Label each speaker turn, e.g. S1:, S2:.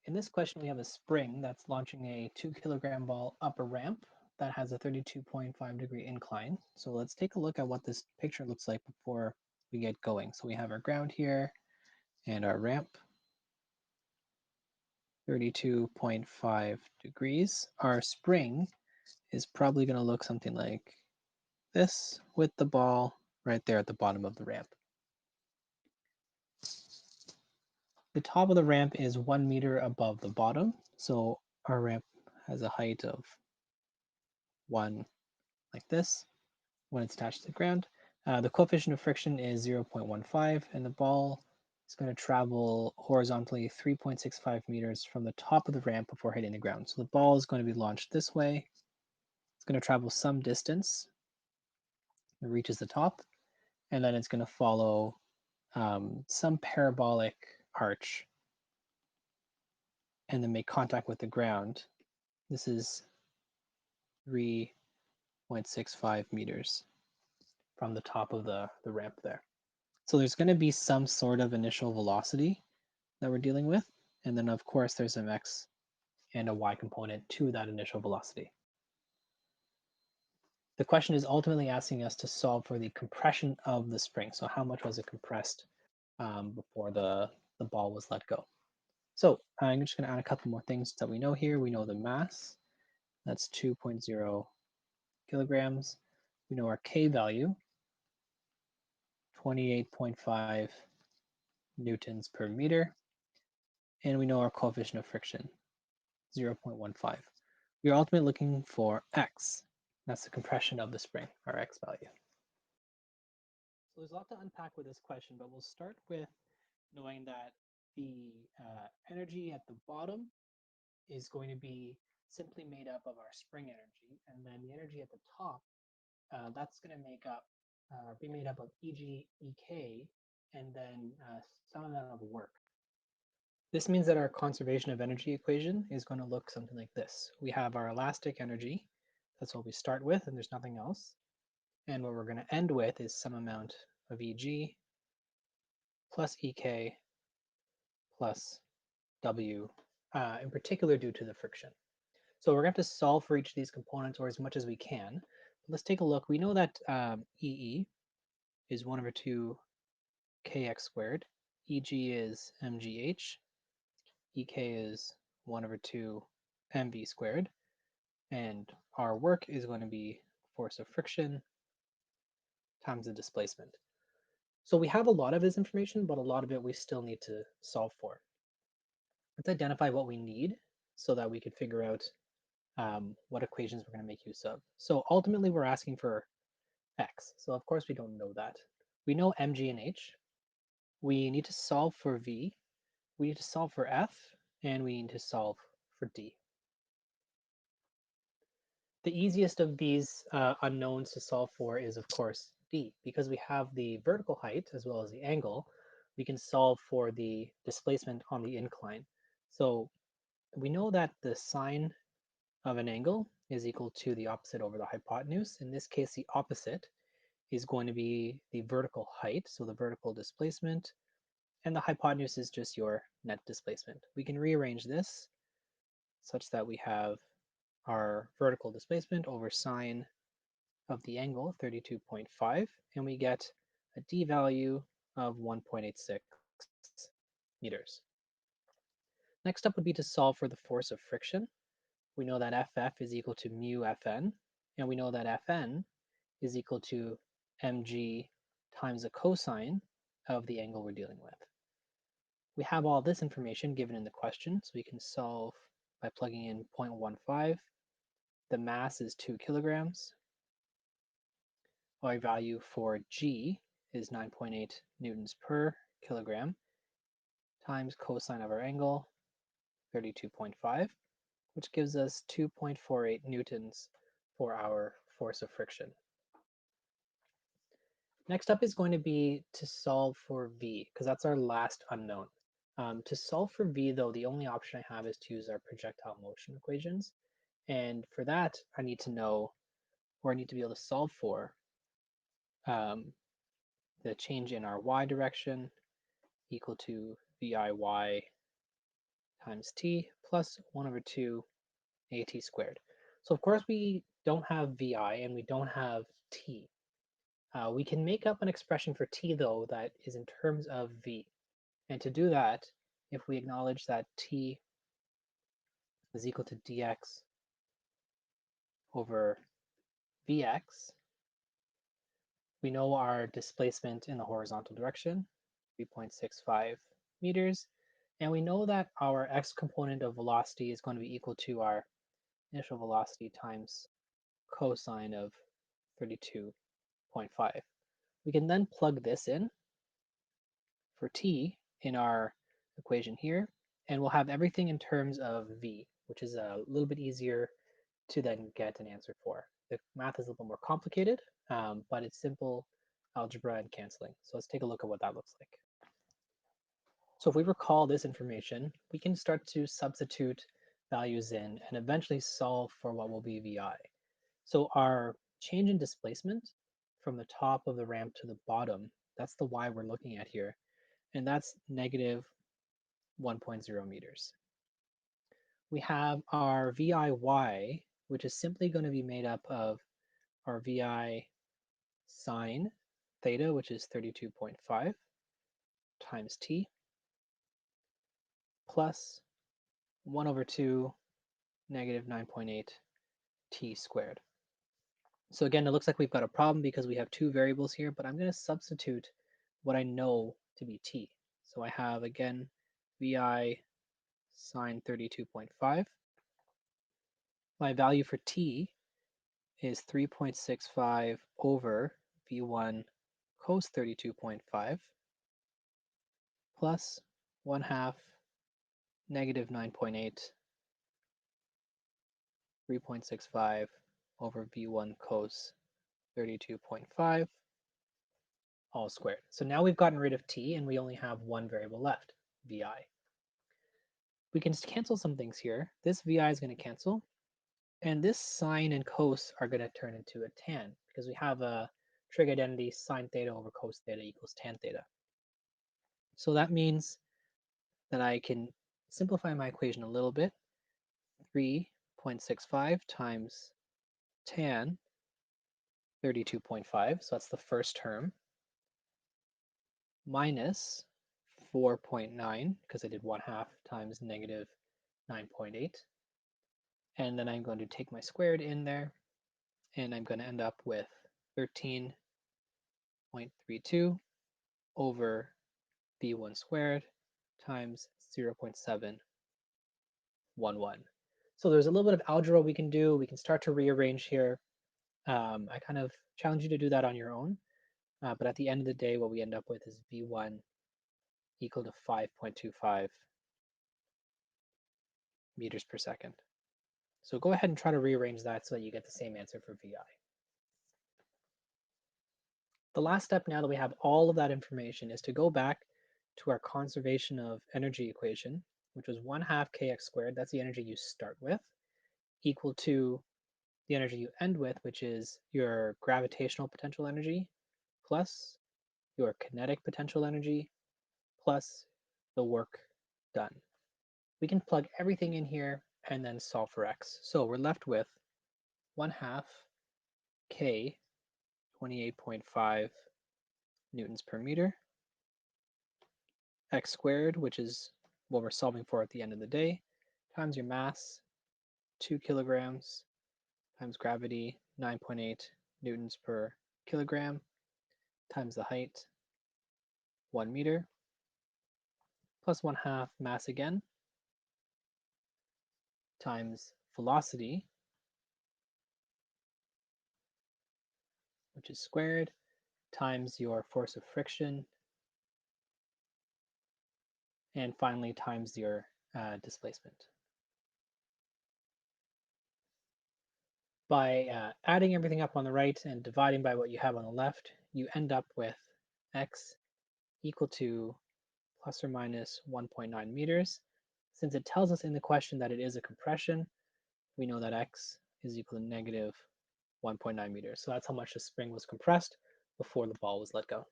S1: In this question, we have a spring that's launching a 2 kilogram ball up a ramp that has a 32.5-degree incline. So let's take a look at what this picture looks like before we get going. So we have our ground here and our ramp, 32.5 degrees. Our spring is probably going to look something like this with the ball right there at the bottom of the ramp. The top of the ramp is 1 meter above the bottom. So our ramp has a height of 1 like this when it's attached to the ground. The coefficient of friction is 0.15, and the ball is going to travel horizontally 3.65 meters from the top of the ramp before hitting the ground. So the ball is going to be launched this way. It's going to travel some distance. It reaches the top, and then it's going to follow some parabolic arch and then make contact with the ground. This is 3.65 meters from the top of the ramp there. So there's going to be some sort of initial velocity that we're dealing with. And then, of course, there's an x and a y component to that initial velocity. The question is ultimately asking us to solve for the compression of the spring. So how much was it compressed before the ball was let go? So I'm just going to add a couple more things that we know here. We know the mass, that's 2.0 kilograms. We know our K value, 28.5 newtons per meter. And we know our coefficient of friction, 0.15. We are ultimately looking for x. That's the compression of the spring, our x value. So there's a lot to unpack with this question, but we'll start with knowing that the energy at the bottom is going to be simply made up of our spring energy, and then the energy at the top, that's going to be made up of Eg, Ek, and then some amount of work. This means that our conservation of energy equation is going to look something like this. We have our elastic energy. That's what we start with, and there's nothing else. And what we're going to end with is some amount of Eg plus Ek plus W, in particular due to the friction. So we're going to have to solve for each of these components, or as much as we can. But let's take a look. We know that EE is 1 over 2 kx squared. Eg is mgh. Ek is 1 over 2 mv squared. And our work is going to be force of friction times the displacement. So we have a lot of this information, but a lot of it we still need to solve for. Let's identify what we need so that we could figure out what equations we're going to make use of. So ultimately, we're asking for x. So of course, we don't know that. We know mg and h. We need to solve for v. We need to solve for f. And we need to solve for d. The easiest of these unknowns to solve for is, of course, d. Because we have the vertical height as well as the angle, we can solve for the displacement on the incline. So we know that the sine of an angle is equal to the opposite over the hypotenuse. In this case, the opposite is going to be the vertical height, so the vertical displacement, and the hypotenuse is just your net displacement. We can rearrange this such that we have our vertical displacement over sine of the angle, 32.5, and we get a d value of 1.86 meters. Next up would be to solve for the force of friction. We know that Ff is equal to mu Fn, and we know that Fn is equal to mg times the cosine of the angle we're dealing with. We have all this information given in the question, so we can solve by plugging in 0.15. The mass is 2 kilograms. Our value for g is 9.8 newtons per kilogram times cosine of our angle, 32.5, which gives us 2.48 newtons for our force of friction. Next up is going to be to solve for v, because that's our last unknown. To solve for v, though, the only option I have is to use our projectile motion equations. And for that, I need to know, or I need to be able to solve for the change in our y direction equal to viy times t plus 1 over 2 at squared. So of course we don't have vi and we don't have t. We can make up an expression for t though that is in terms of v. And to do that, if we acknowledge that t is equal to dx over vx, we know our displacement in the horizontal direction, 3.65 meters, and we know that our x component of velocity is going to be equal to our initial velocity times cosine of 32.5. We can then plug this in for t in our equation here, and we'll have everything in terms of v, which is a little bit easier to then get an answer for. The math is a little bit more complicated, but it's simple algebra and canceling. So let's take a look at what that looks like. So if we recall this information, we can start to substitute values in and eventually solve for what will be vi. So our change in displacement from the top of the ramp to the bottom, that's the y we're looking at here, and that's negative 1.0 meters. We have our VIY, which is simply going to be made up of our VI sine theta, which is 32.5 times t, plus 1 over 2 negative 9.8 t squared. So again, it looks like we've got a problem because we have two variables here, but I'm going to substitute what I know to be t. So I have, again, VI sine 32.5. My value for t is 3.65 over V1 cos 32.5 plus 1 half negative 9.8, 3.65 over V1 cos 32.5 all squared. So now we've gotten rid of t and we only have one variable left, vi. We can cancel some things here. This vi is going to cancel, and this sine and cos are going to turn into a tan because we have a trig identity sine theta over cos theta equals tan theta. So that means that I can simplify my equation a little bit. 3.65 times tan 32.5, so that's the first term, minus 4.9, because I did 1 half times negative 9.8. And then I'm going to take my squared in there, and I'm going to end up with 13.32 over v1 squared times 0.711. So there's a little bit of algebra we can do. We can start to rearrange here. I kind of challenge you to do that on your own. But at the end of the day, what we end up with is v1 equal to 5.25 meters per second. So go ahead and try to rearrange that so that you get the same answer for vi. The last step, now that we have all of that information, is to go back to our conservation of energy equation, which was 1 half kx squared, that's the energy you start with, equal to the energy you end with, which is your gravitational potential energy plus your kinetic potential energy plus the work done. We can plug everything in here and then solve for x. So we're left with 1 half k 28.5 newtons per meter, x squared, which is what we're solving for at the end of the day, times your mass, 2 kilograms, times gravity, 9.8 newtons per kilogram, times the height, 1 meter, plus 1 half mass again, times velocity, which is squared, times your force of friction, and finally times your displacement. By adding everything up on the right and dividing by what you have on the left, you end up with x equal to plus or minus 1.9 meters. Since it tells us in the question that it is a compression, we know that x is equal to negative 1.9 meters. So that's how much the spring was compressed before the ball was let go.